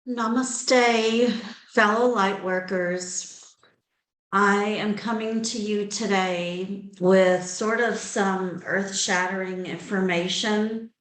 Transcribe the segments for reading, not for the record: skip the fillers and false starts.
Namaste, fellow light workers. I am coming to you today with sort of some earth shattering information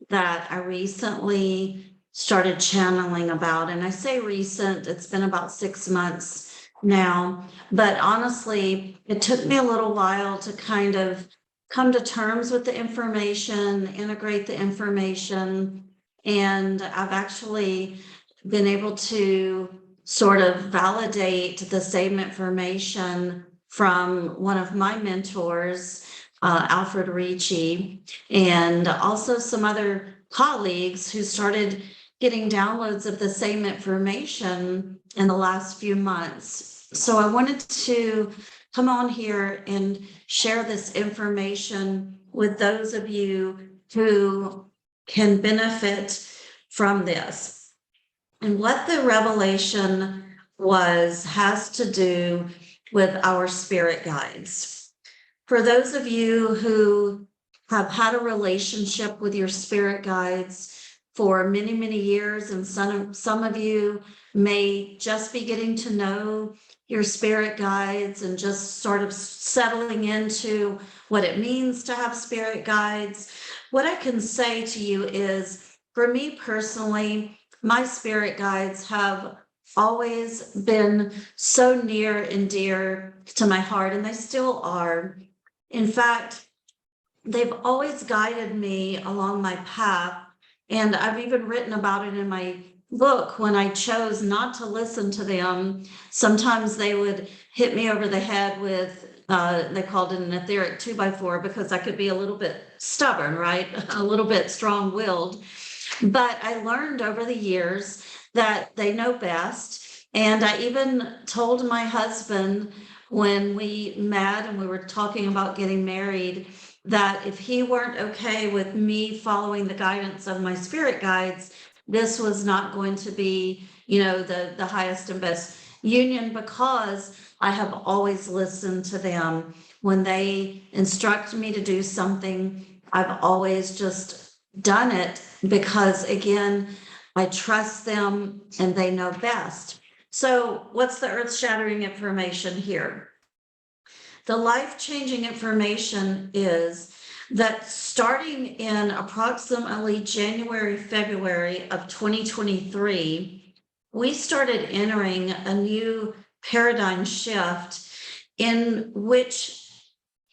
that I recently started channeling about. And I say recent, it's been about 6 months now. But honestly, it took me a little while to kind of come to terms with the information, integrate the information. And I've actually been able to sort of validate the same information from one of my mentors, Alfred Ricci, and also some other colleagues who started getting downloads of the same information in the last few months. So I wanted to come on here and share this information with those of you who can benefit from this. And what the revelation has to do with our spirit guides. For those of you who have had a relationship with your spirit guides for many, many years, and some of you may just be getting to know your spirit guides and just sort of settling into what it means to have spirit guides, what I can say to you is, for me personally, my spirit guides have always been so near and dear to my heart, and they still are. In fact, they've always guided me along my path, and I've even written about it in my book. When I chose not to listen to them, sometimes they would hit me over the head with, they called it an etheric 2x4, because I could be a little bit stubborn, right? A little bit strong-willed. But I learned over the years that they know best. And I even told my husband when we met and we were talking about getting married, that if he weren't okay with me following the guidance of my spirit guides, this was not going to be, the highest and best union, because I have always listened to them. When they instruct me to do something, I've always just done it, because again, I trust them and they know best. So what's the earth-shattering information here? The life-changing information is that starting in approximately January, February of 2023, we started entering a new paradigm shift in which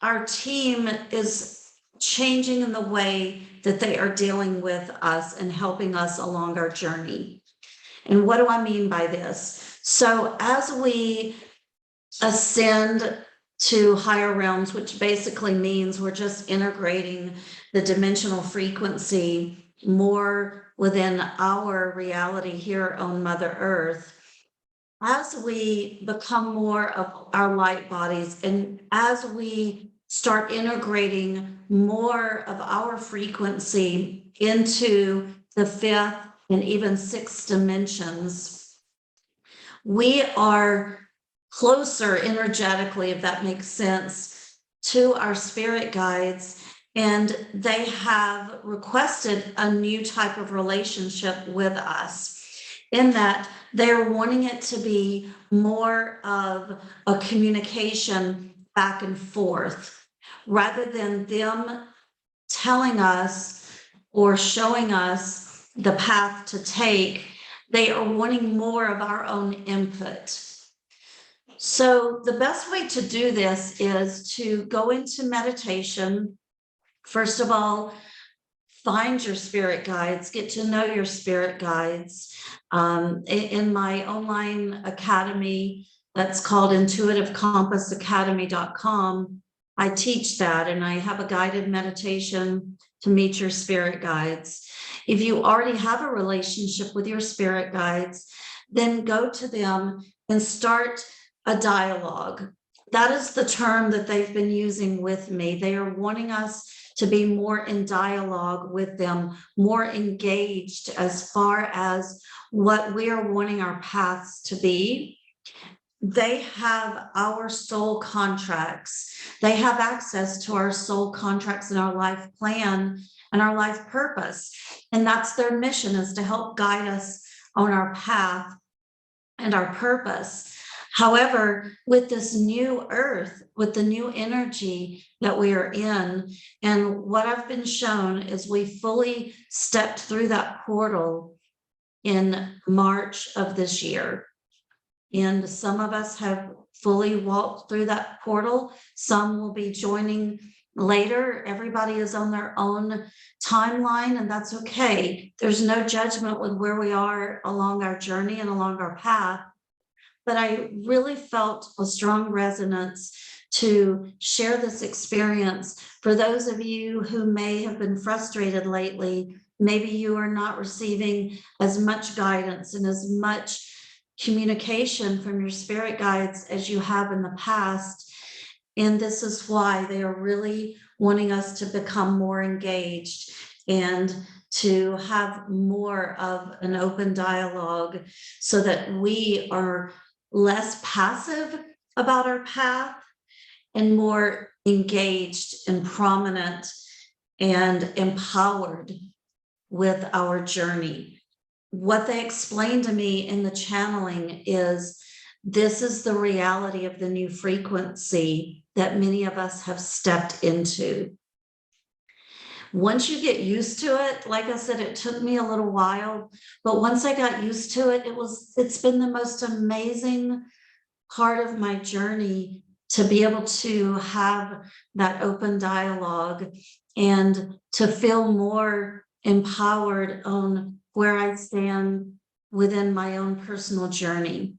our team is changing in the way that they are dealing with us and helping us along our journey. And what do I mean by this? So as we ascend to higher realms, which basically means we're just integrating the dimensional frequency more within our reality here on Mother Earth, as we become more of our light bodies, and as we start integrating more of our frequency into the fifth and even sixth dimensions, we are closer energetically, if that makes sense, to our spirit guides. And they have requested a new type of relationship with us, in that they're wanting it to be more of a communication back and forth, rather than them telling us or showing us the path to take. They are wanting more of our own input. So the best way to do this is to go into meditation. First of all, find your spirit guides, get to know your spirit guides. In my online academy, that's called intuitivecompassacademy.com, I teach that, and I have a guided meditation to meet your spirit guides. If you already have a relationship with your spirit guides, then go to them and start a dialogue. That is the term that they've been using with me. They are wanting us to be more in dialogue with them, more engaged as far as what we are wanting our paths to be. They have our soul contracts. They have access to our soul contracts and our life plan and our life purpose. And that's their mission, is to help guide us on our path and our purpose. However, with this new earth, with the new energy that we are in, and what I've been shown is we fully stepped through that portal in March of this year. And some of us have fully walked through that portal. Some will be joining later. Everybody is on their own timeline, and that's okay. There's no judgment with where we are along our journey and along our path. But I really felt a strong resonance to share this experience for those of you who may have been frustrated lately. Maybe you are not receiving as much guidance and as much communication from your spirit guides as you have in the past. And this is why they are really wanting us to become more engaged and to have more of an open dialogue so that we are less passive about our path and more engaged and prominent and empowered with our journey. What they explained to me in the channeling is this is the reality of the new frequency that many of us have stepped into. Once you get used to it, like I said, it took me a little while, but once I got used to it, it's been the most amazing part of my journey to be able to have that open dialogue and to feel more empowered on where I stand within my own personal journey.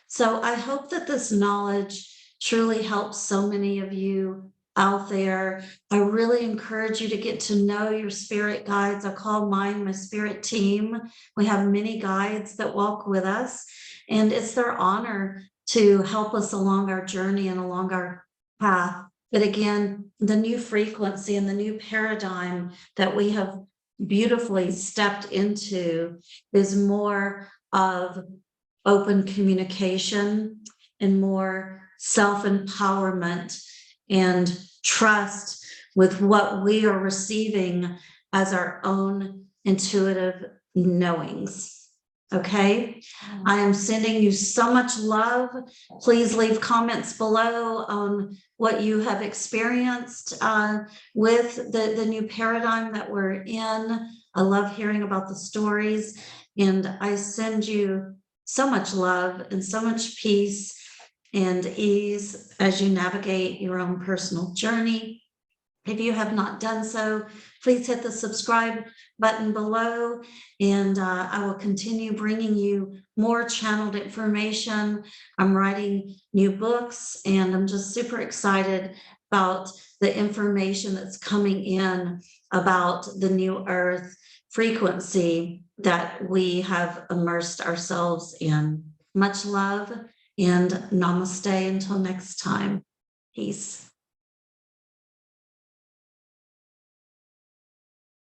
So I hope that this knowledge truly helps so many of you out there. I really encourage you to get to know your spirit guides. I call mine my spirit team. We have many guides that walk with us, and it's their honor to help us along our journey and along our path. But again, the new frequency and the new paradigm that we have beautifully stepped into is more of open communication and more self-empowerment and trust with what we are receiving as our own intuitive knowings. Okay, I am sending you so much love. Please leave comments below on what you have experienced with the new paradigm that we're in. I love hearing about the stories, and I send you so much love and so much peace and ease as you navigate your own personal journey. If you have not done so, please hit the subscribe button below, and I will continue bringing you more channeled information. I'm writing new books, and I'm just super excited about the information that's coming in about the new earth frequency that we have immersed ourselves in. Much love and namaste until next time. Peace.